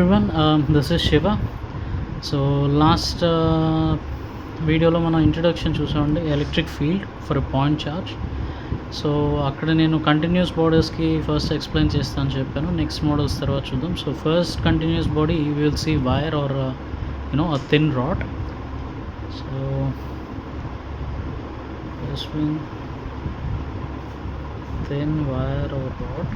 everyone, this is Shiva. So last వీడియోలో మనం introduction చూసామండి electric field for a point charge. So అక్కడ నేను కంటిన్యూస్ బాడీస్కి ఫస్ట్ ఎక్స్ప్లెయిన్ చేస్తాను చెప్పాను. నెక్స్ట్ మోడల్స్ తర్వాత చూద్దాం. So first continuous body you will see wire or a thin rod. So this one, thin wire or rod.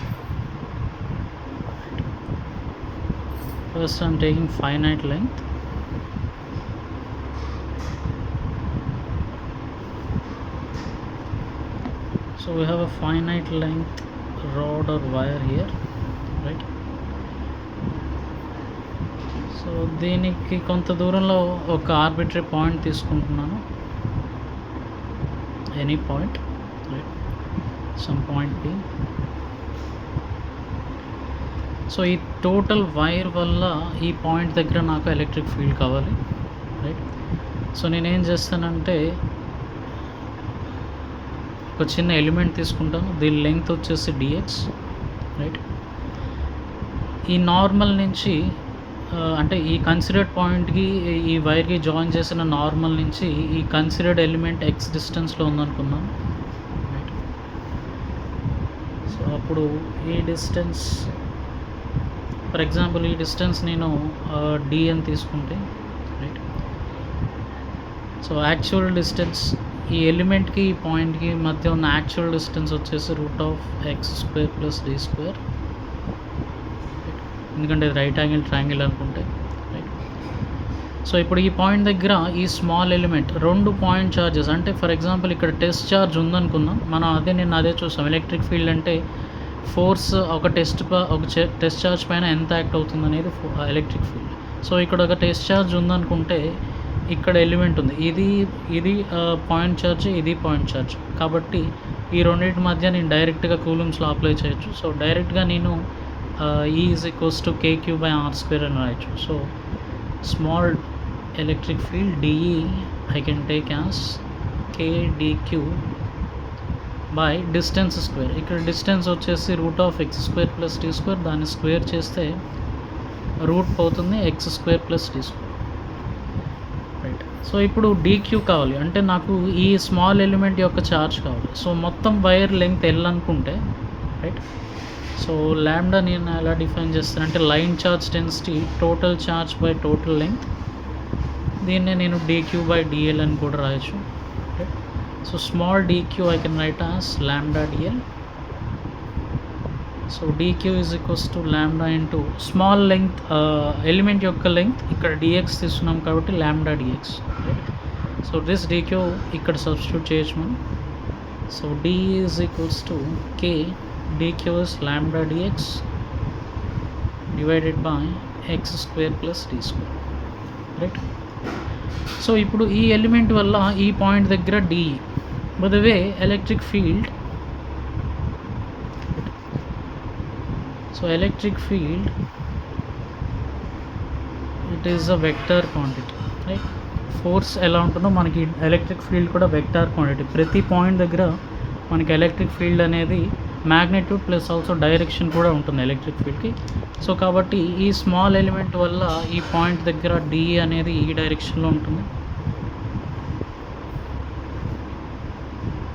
First I'm taking finite length. So we have a finite length rod or wire here, right? So దీనికి కొంత దూరంలో ఒక arbitrary point తీసుకుంటున్నాను, any point, right, some point B. So ఈ total wire వల్ల ఈ point దగ్గర నాకు ఎలక్ట్రిక్ ఫీల్డ్ కావాలి, రైట్. సో నేనేం చేస్తానంటే ఒక చిన్న ఎలిమెంట్ తీసుకుంటాను, దీని లెంగ్త్ వచ్చేసి dx, రైట్. ఈ నార్మల్ నుంచి అంటే ఈ కన్సిడర్డ్ పాయింట్కి ఈ వైర్కి జాయిన్ చేసిన నార్మల్ నుంచి ఈ కన్సిడర్డ్ ఎలిమెంట్ x డిస్టెన్స్లో ఉందనుకున్నాను, రైట్. సో అప్పుడు ఈ డిస్టెన్స్, ఫర్ ఎగ్జాంపుల్ ఈ డిస్టెన్స్ నేను d అని తీసుకుంటే, రైట్. సో యాక్చువల్ డిస్టెన్స్ ఈ ఎలిమెంట్కి ఈ పాయింట్కి మధ్య ఉన్న యాక్చువల్ డిస్టెన్స్ వచ్చేసి √(x² + d²), ఎందుకంటే ఇది రైట్ యాంగిల్ ట్రయాంగిల్ అనుకుంటే, రైట్. సో ఇప్పుడు ఈ పాయింట్ దగ్గర ఈ స్మాల్ ఎలిమెంట్ రెండు పాయింట్ ఛార్జెస్, అంటే ఫర్ ఎగ్జాంపుల్ ఇక్కడ టెస్ట్ ఛార్జ్ ఉందనుకుందాం మనం, అదే చూసాం. ఎలక్ట్రిక్ ఫీల్డ్ అంటే ఫోర్స్ ఒక టెస్ట్ ఛార్జ్ పైన ఎంత యాక్ట్ అవుతుంది అనేది ఎలక్ట్రిక్ ఫీల్డ్. సో ఇక్కడ ఒక టెస్ట్ ఛార్జ్ ఉందనుకుంటే ఇక్కడ ఎలిమెంట్ ఉంది, ఇది పాయింట్ ఛార్జ్, ఇది పాయింట్ ఛార్జ్. కాబట్టి ఈ రెండింటి మధ్య నేను డైరెక్ట్గా కూలుమ్స్లో అప్లై చేయొచ్చు. సో డైరెక్ట్గా నేను E = kq/r² అని రాయొచ్చు. So small electric field dE I can take as k dq by distance square. ఇక్కడ డిస్టెన్స్ వచ్చేసి √(x² + d²), దాన్ని స్క్వేర్ చేస్తే రూట్ పోతుంది, x² + d², రైట్. సో ఇప్పుడు dq కావాలి అంటే నాకు ఈ స్మాల్ ఎలిమెంట్ యొక్క ఛార్జ్ కావాలి. సో మొత్తం వైర్ లెంగ్త్ L అనుకుంటే, రైట్. సో లాంబ్డా నేను ఎలా డిఫైన్ చేస్తానంటే line charge density total charge by total length. దీన్నే నేను dq/dl అని కూడా రాయొచ్చు, right. So small dq I can write as λ/dl. So dq = λ into small length element యొక్క లెంగ్త్, ఇక్కడ dx తీసుకున్నాం కాబట్టి λ/dx, right. So this dq ఇక్కడ సబ్స్టిట్యూట్ చేయొచ్చు మనం. So d = k dq is λ/dx divided by x² + d², right. So ఇప్పుడు ఈ element వల్ల ఈ పాయింట్ దగ్గర dE. By the way electric field, so electric field it is a vector quantity, right. Force ఎలా ఉంటుందో మనకి ఎలక్ట్రిక్ ఫీల్డ్ కూడా vector quantity. ప్రతి పాయింట్ దగ్గర మనకి ఎలక్ట్రిక్ ఫీల్డ్ అనేది మ్యాగ్నిట్యూడ్ ప్లస్ ఆల్సో డైరెక్షన్ కూడా ఉంటుంది ఎలక్ట్రిక్ ఫీల్డ్కి. సో కాబట్టి ఈ స్మాల్ ఎలిమెంట్ వల్ల ఈ పాయింట్ దగ్గర dE అనేది ఈ డైరెక్షన్లో ఉంటుంది,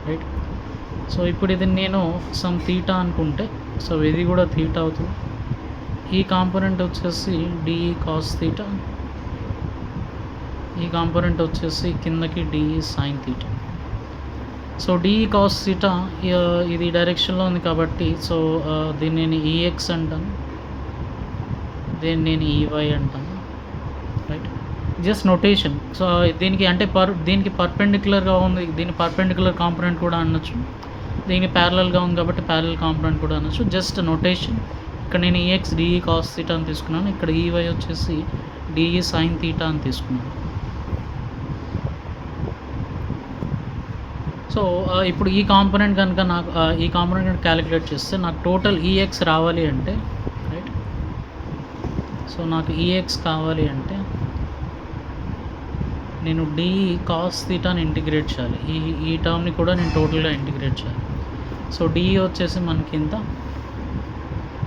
రైట్. సో ఇప్పుడు ఇది నేను సమ్ θ అనుకుంటే, సో ఇది కూడా θ అవుతుంది. ఈ కాంపోనెంట్ వచ్చేసి dE cos θ, ఈ కాంపోనెంట్ వచ్చేసి కిందకి dE sin θ. So dE cos θ ఇది డైరెక్షన్లో ఉంది కాబట్టి, సో దీన్ని నేను EX అంటాను, దీన్ని నేను EY అంటాను, రైట్. Just notation. సో దీనికి అంటే దీనికి పర్పెండిక్యులర్గా ఉంది, దీని పర్పెండిక్యులర్ కాంపోనెంట్ కూడా అనొచ్చు, దీనికి ప్యారలల్గా ఉంది కాబట్టి ప్యారలల్ కాంపోనెంట్ కూడా అనొచ్చు. Just notation. ఇక్కడ నేను EX dE cos θ అని తీసుకున్నాను, ఇక్కడ EY వచ్చేసి dE sin θ అని తీసుకున్నాను. సో ఇప్పుడు ఈ కాంపోనెంట్ కనుక నాకు ఈ కాంపోనెంట్ కనుక క్యాలిక్యులేట్ చేస్తే నాకు టోటల్ EX రావాలి అంటే, రైట్. సో నాకు EX కావాలి అంటే నేను dE cos θని ఇంటిగ్రేట్ చేయాలి, ఈ టర్మ్ని కూడా నేను టోటల్గా ఇంటిగ్రేట్ చేయాలి. సో dE వచ్చేసి మనకి ఇంత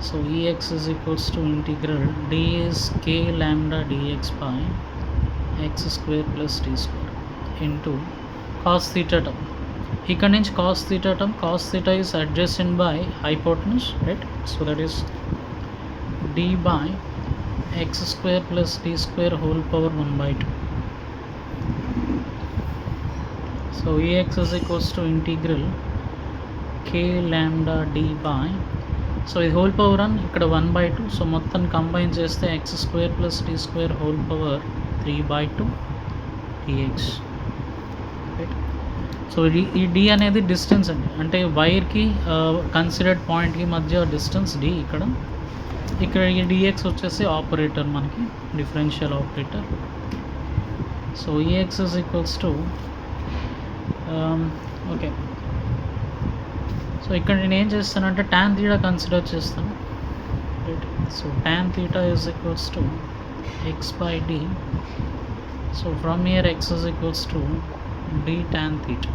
So Ex is equals to integral d is k lambda dx by x square plus t square into cos theta term. ఇక్కడ నుంచి cos theta term, cos theta is adjacent by hypotenuse, right? So that is d by x square plus t square whole power 1 by 2. So Ex is equals to integral k lambda d by, so ఇది whole power అని ఇక్కడ 1 by 2, so మొత్తం combine చేస్తే x square plus t square whole power 3 by 2 dx, right. So ఈ d అనేది distance అండి, అంటే వైర్కి considered పాయింట్కి మధ్య డిస్టెన్స్ d. ఇక్కడ ఈ dx వచ్చేసి ఆపరేటర్, మనకి differential operator. So Ex is equals to okay. So ఇక్కడ నేను ఏం చేస్తానంటే tan theta కన్సిడర్ చేస్తాను, right. So tan theta is equals to x by d. So from here x is equals to d tan theta.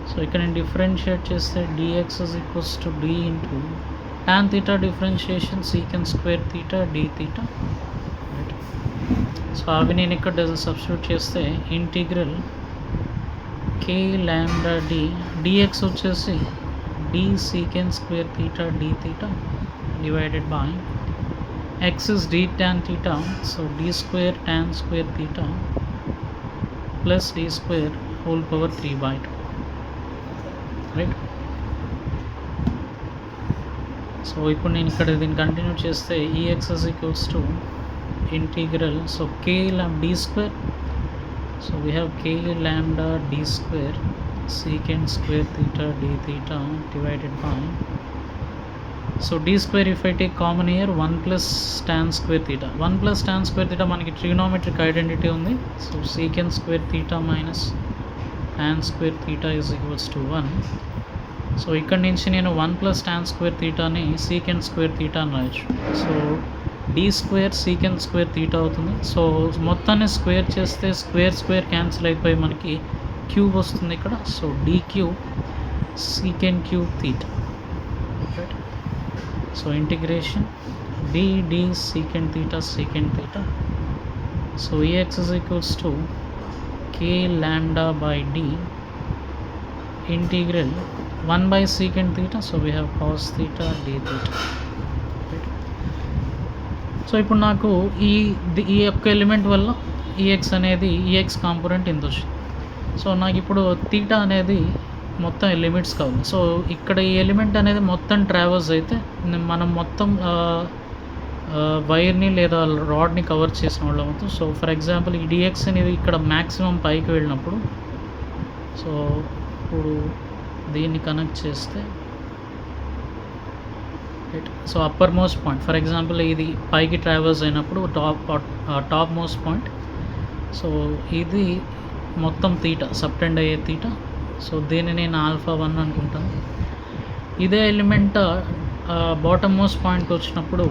So ఇక్కడ నేను differentiate చేస్తే dx is equals to d into tan theta differentiation secant square theta d theta, right. So అవి నేను ఇక్కడ substitute చేస్తే integral k lambda d dx వచ్చేసి d secant square theta d theta divided by x is d tan theta, so d square tan square theta plus d square whole power 3 by 2, right. So ఇప్పుడు నేను ఇక్కడ దీన్ని continue చేస్తే Ex is equals to integral, so k lambda d square, so we have k lambda d square secant square theta d theta divided by, so d square if I take common here 1 plus tan square theta, 1 plus tan square theta మనకి trigonometric identity ఉంది. So secant square theta minus tan square theta is equals to 1. So ఇక్కడ నుంచి నేను 1 plus tan square theta ని secant square theta అని రాయొచ్చు. So d square secant square theta అవుతుంది. So మొత్తాన్ని స్క్వేర్ చేస్తే స్క్వేర్ స్క్వేర్ క్యాన్సిల్ అయిపోయి మనకి క్యూబ్ వస్తుంది ఇక్కడ. So d cube secant cube theta, right. So integration d secant theta. So Ex is equals to k lambda by d integral 1 by secant theta, so we have cos theta d theta. So ఇప్పుడు నాకు ఈ యొక్క element వల్ల Ex అనేది Ex component ఇంత వచ్చింది. So నాకు ఇప్పుడు తీటా అనేది మొత్తం లిమిట్స్ కావాలి. సో ఇక్కడ ఈ ఎలిమెంట్ అనేది మొత్తం ట్రావెల్స్ అయితే మనం మొత్తం వైర్ని లేదా రాడ్ని కవర్ చేసిన వాళ్ళం అవుతుంది. సో ఫర్ ఎగ్జాంపుల్ ఈ dx అనేది ఇక్కడ మ్యాక్సిమం పైకి వెళ్ళినప్పుడు, సో ఇప్పుడు దీన్ని కనెక్ట్ చేస్తే right. So upper most point, for example ఇది పైకి ట్రావెల్స్ అయినప్పుడు టాప్ మోస్ట్ పాయింట్, సో ఇది మొత్తం తీటా సబ్టెండ్ అయ్యే తీటా. సో దీన్ని నేను α1 అనుకుంటాను. ఇదే ఎలిమెంట్ బాటమ్ మోస్ట్ పాయింట్కి వచ్చినప్పుడు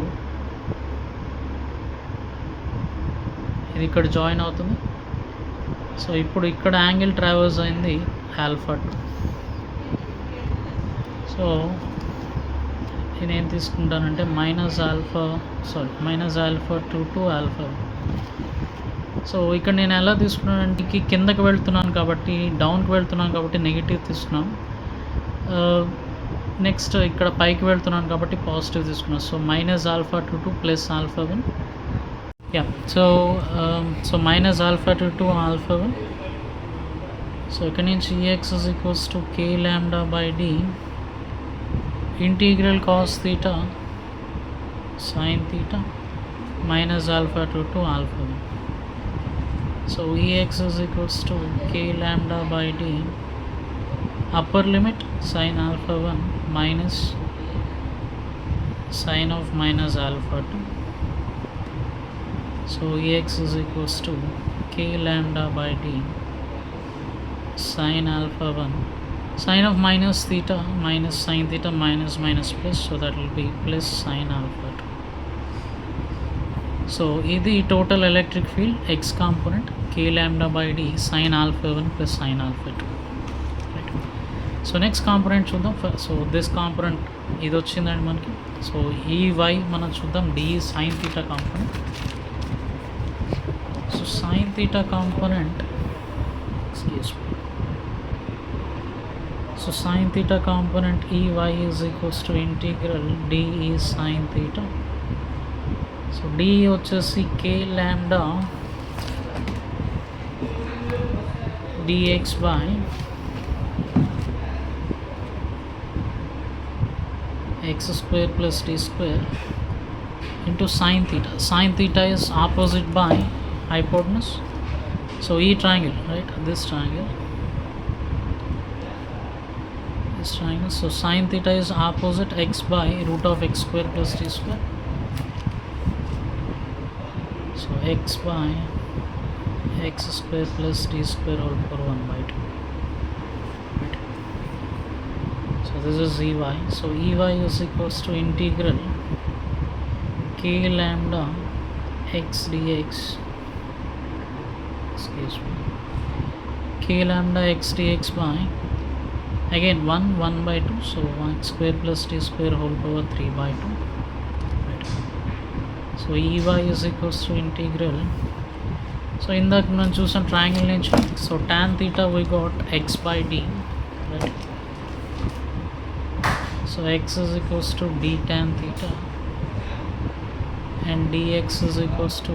ఇది ఇక్కడ జాయిన్ అవుతుంది. సో ఇప్పుడు ఇక్కడ యాంగిల్ ట్రావెల్స్ అయింది α2. సో నేనేం తీసుకుంటానంటే -α2 to α1. సో ఇక్కడ నేను ఎలా తీసుకున్నానంటే కిందకి వెళ్తున్నాను కాబట్టి, డౌన్కి వెళ్తున్నాను కాబట్టి నెగిటివ్ తీసుకున్నాను. నెక్స్ట్ ఇక్కడ పైకి వెళ్తున్నాను కాబట్టి పాజిటివ్ తీసుకున్నాను. So -α2 to +α1. Yeah, so -α2 to α1. So ఇక్కడ నుంచి Ex is equals to k lambda by d integral cos theta sin theta -α2 to α1. So Ex is equals to k lambda by d upper limit sin α1 minus sin of -α2. So Ex is equals to k lambda by d sin α1, sin of minus theta minus sin theta minus plus, so that will be plus sin α2. So ఇది total electric field x component k lambda by d sin α1 plus sin α2, right. So next component చూద్దాం. So this component ఇది వచ్చిందండి మనకి. So ఈ y మనం చూద్దాం the sine theta component. So sine theta component, excuse me. So sin theta component Ey is equals to integral d is sin theta. So d వచ్చేసి k lambda dx by x square plus d square into sin theta. Sin theta is opposite by hypotenuse. So e triangle, right? This triangle. So sin theta is opposite x by root of x square plus d square. So x by x square plus d square whole power 1 by 2. Right. So this is Ey. So Ey is equals to integral k lambda x dx. Excuse me. K lambda x dx by, again 1 by 2, so 1 square plus d square whole power 3 by 2. Right. So Ey is equals to integral, so ఇందాక మనం చూసాం triangle నుంచి, so tan theta we got x by d, right? So x is equals to d tan theta and dx is equals to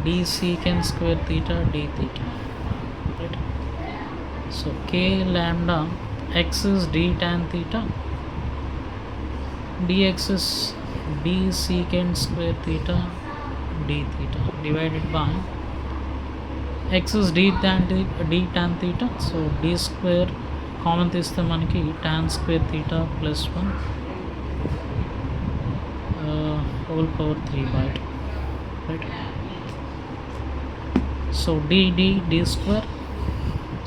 d secant square theta d theta, right? So k lambda x is d tan theta, dx is d secant square theta d theta divided by x is d tan theta, so d square common తీస్తే మనకి tan square theta plus 1 whole power 3 by 2, right? So d square.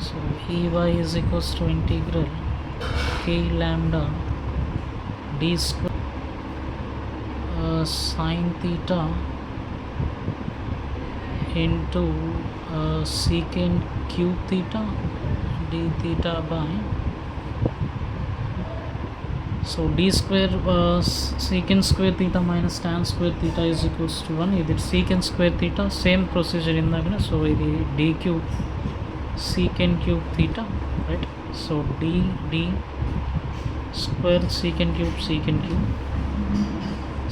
So Ey is equals to integral k lambda d square sin theta into secant cube theta d theta by, so d square secant square theta minus tan square theta is equals to 1. ఇది secant square theta, same procedure ఇందాకనే. So ఇది d cube secant cube theta, right? So d square secant cube.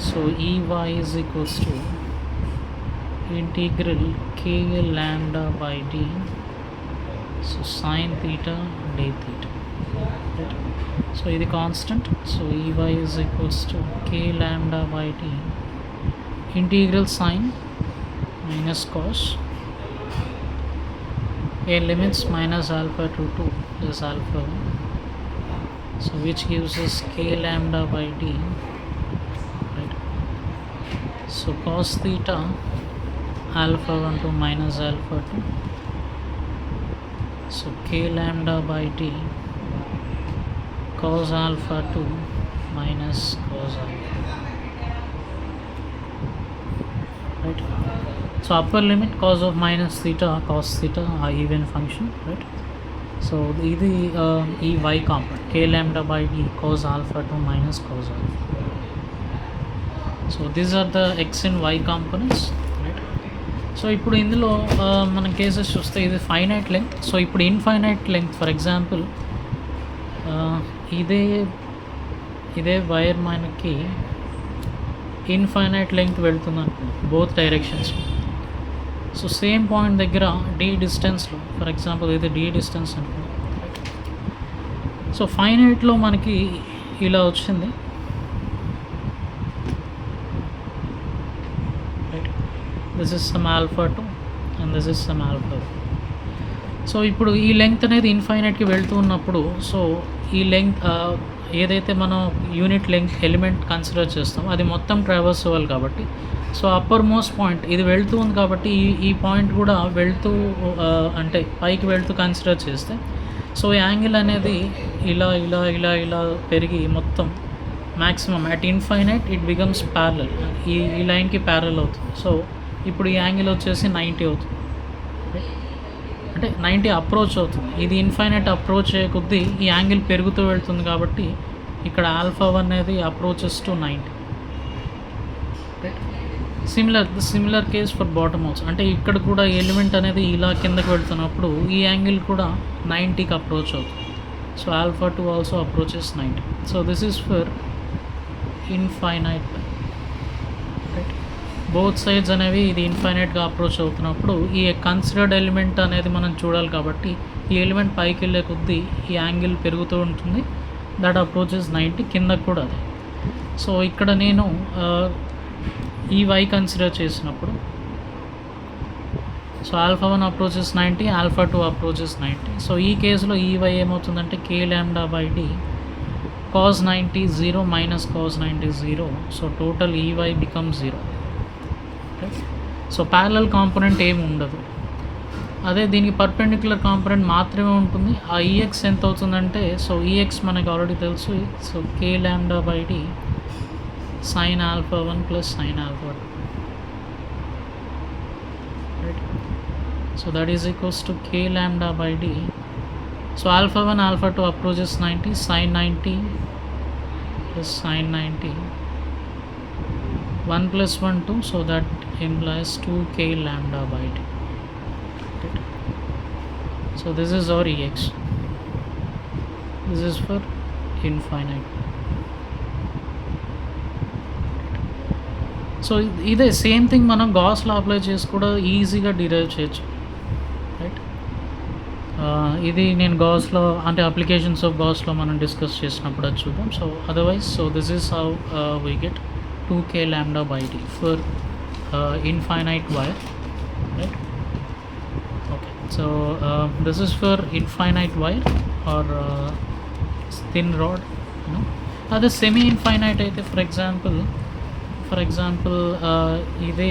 So Ey is equals to integral k lambda by d, so sin theta d theta, right? So ఇది constant. So Ey is equals to k lambda by d integral sin minus cos a limits minus alpha to 2 plus alpha 1, so which gives us k lambda by d, right? So cos theta alpha 1 to minus alpha 2, so k lambda by d cos alpha 2 minus cos alpha, right? So upper limit cos of minus theta cos theta are even function, right? So ఇది ఈ y component k lambda by d cos alpha 2 minus cos alpha. So these are the x and y components, right? So ఇప్పుడు ఇందులో మనం cases చూస్తే ఇది finite length. So ఇప్పుడు infinite length, for example ఇదే wire మనకి ఇన్ఫైనైట్ లెంగ్త్ వెళ్తుంది అనుకోండి both directions. So same point దగ్గర d డిస్టెన్స్లో, ఫర్ ఎగ్జాంపుల్ ఇది d డిస్టెన్స్ అనుకోండి, సో ఫైనైట్లో మనకి ఇలా వచ్చింది, right? This is some alpha 2 and this is some alpha 2. So ఇప్పుడు ఈ లెంగ్త్ అనేది ఇన్ఫైనైట్కి వెళ్తూ ఉన్నప్పుడు, సో ఈ లెంగ్త్ ఏదైతే మనం యూనిట్ లెంగ్త్ ఎలిమెంట్ కన్సిడర్ చేస్తామో అది మొత్తం ట్రావర్స్ అవ్వాలి కాబట్టి, సో అప్పర్ మోస్ట్ పాయింట్ ఇది వెళ్తూ ఉంది కాబట్టి ఈ పాయింట్ కూడా వెళ్తూ అంటే పైకి వెళ్తూ కన్సిడర్ చేస్తే, సో యాంగిల్ అనేది ఇలా ఇలా ఇలా ఇలా పెరిగి మొత్తం maximum at infinite it becomes parallel, ఈ లైన్కి ప్యారలల్ అవుతుంది. సో ఇప్పుడు ఈ యాంగిల్ వచ్చేసి 90 అవుతుంది, అంటే 90 అప్రోచ్ అవుతుంది. ఇది ఇన్ఫైనైట్ అప్రోచ్ అయ్యే కొద్దీ ఈ యాంగిల్ పెరుగుతూ వెళ్తుంది కాబట్టి ఇక్కడ α1 అనేది approaches to 90. Similar case for bottom also. అంటే ఇక్కడ కూడా ఎలిమెంట్ అనేది ఇలా కిందకి వెళ్తున్నప్పుడు ఈ యాంగిల్ కూడా 90కి అప్రోచ్ అవుతుంది. So α2 also approaches 90. So this is for infinite. Both sides అనేవి ఇది ఇన్ఫైనైట్గా అప్రోచ్ అవుతున్నప్పుడు ఈ కన్సిడర్డ్ ఎలిమెంట్ అనేది మనం చూడాలి కాబట్టి ఈ ఎలిమెంట్ పైకి వెళ్ళే కొద్దీ ఈ యాంగిల్ పెరుగుతూ ఉంటుంది. దట్ అప్రోచెస్ 90, కిందకు కూడా అదే. సో ఇక్కడ నేను ఈ y కన్సిడర్ చేసినప్పుడు సో α1 అప్రోచెస్ 90, α2 అప్రోచెస్ 90. సో ఈ కేసులో ఈ y ఏమవుతుందంటే k(λ/d) cos 90 0 minus cos 90 0. So total ఈ y become 0. So parallel component ఏమి ఉండదు. అదే దీనికి పర్పెండిక్యులర్ కాంపోనెంట్ మాత్రమే ఉంటుంది. ఆ ఈఎక్స్ ఎంత అవుతుందంటే సో ఈఎక్స్ మనకి ఆల్రెడీ తెలుసు. So k(λ/d) sin α1 plus sin α2, right? So that is equals to k(λ/d). So α1 α2 approaches 90, sin 90 plus sin 90, 1 plus 1 2, so that implies 2k(λ/d), right? So this is our ex. This is for infinite. So ఇదే same thing మనం గాస్లో apply చేసి కూడా ఈజీగా derive చేయొచ్చు, right? ఇది నేను గాస్లో అంటే applications of గాస్లో మనం డిస్కస్ చేసినప్పుడు అది చూద్దాం. So otherwise so this is how we get 2k(λ/d) for infinite wire, right? Okay, so this is for infinite wire or thin rod. అదే సెమీ ఇన్ఫైనైట్ అయితే ఫర్ ఎగ్జాంపుల్ ఇదే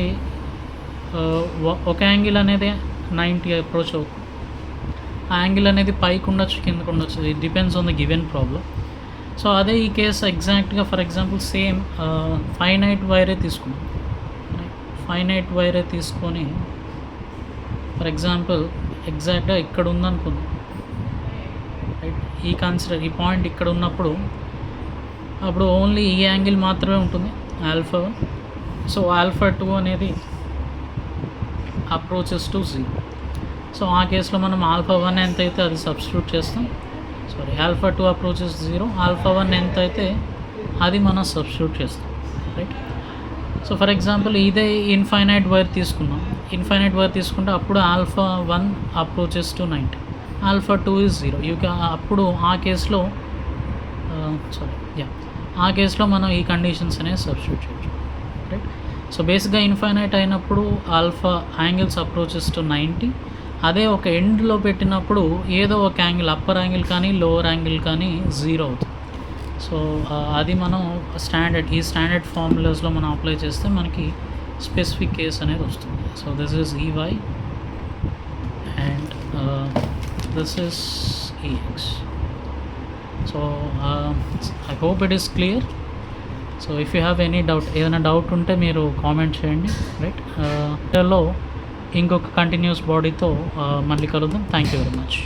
ఒక యాంగిల్ అనేది 90 approach అవుతుంది. ఆ యాంగిల్ అనేది పైకి ఉండొచ్చు, కిందకు ఉండొచ్చు. It depends on the given problem. So అదే ఈ కేసు ఎగ్జాక్ట్గా ఫర్ ఎగ్జాంపుల్ సేమ్ ఫైనైట్ వైరే తీసుకున్నాం. ఫైనైట్ వైరే తీసుకొని ఫర్ ఎగ్జాంపుల్ ఎగ్జాక్ట్గా ఇక్కడ ఉందనుకుందాం, రైట్? ఈ పాయింట్ ఇక్కడ ఉన్నప్పుడు అప్పుడు ఓన్లీ ఈ యాంగిల్ మాత్రమే ఉంటుంది, α1. సో α2 అనేది అప్రోచెస్ టు 0. సో ఆ కేసులో మనం α1 ఎంత అయితే అది సబ్స్టిట్యూట్ చేస్తాం. α2 అప్రోచెస్ 0, α1 ఎంత అయితే అది మనం సబ్స్టిట్యూట్ చేస్తాం, రైట్? సో ఫర్ ఎగ్జాంపుల్ ఇదే ఇన్ఫైనైట్ వైర్ తీసుకుంటే అప్పుడు α1 అప్రోచెస్ టు 90, α2 is 0. అప్పుడు ఆ కేసులో మనం ఈ కండిషన్స్ అనేవి సబ్స్టిట్యూట్ చేయొచ్చు, రైట్? సో బేసిక్గా ఇన్ఫైనైట్ అయినప్పుడు యాంగిల్స్ అప్రోచెస్ టు 90. అదే ఒక ఎండ్లో పెట్టినప్పుడు ఏదో ఒక యాంగిల్, అప్పర్ యాంగిల్ కానీ లోవర్ యాంగిల్ కానీ 0 అవుతుంది. సో అది మనం ఈ స్టాండర్డ్ ఫార్ములాస్లో మనం అప్లై చేస్తే మనకి స్పెసిఫిక్ కేస్ అనేది వస్తుంది. So this is EY and this is EX. So I hope it is clear. So if you have any doubt, ఏదైనా డౌట్ ఉంటే మీరు కామెంట్ చేయండి, రైట్? ఇంకొక కంటిన్యూస్ బాడీతో మళ్ళీ కలుద్దాం. Thank you very much.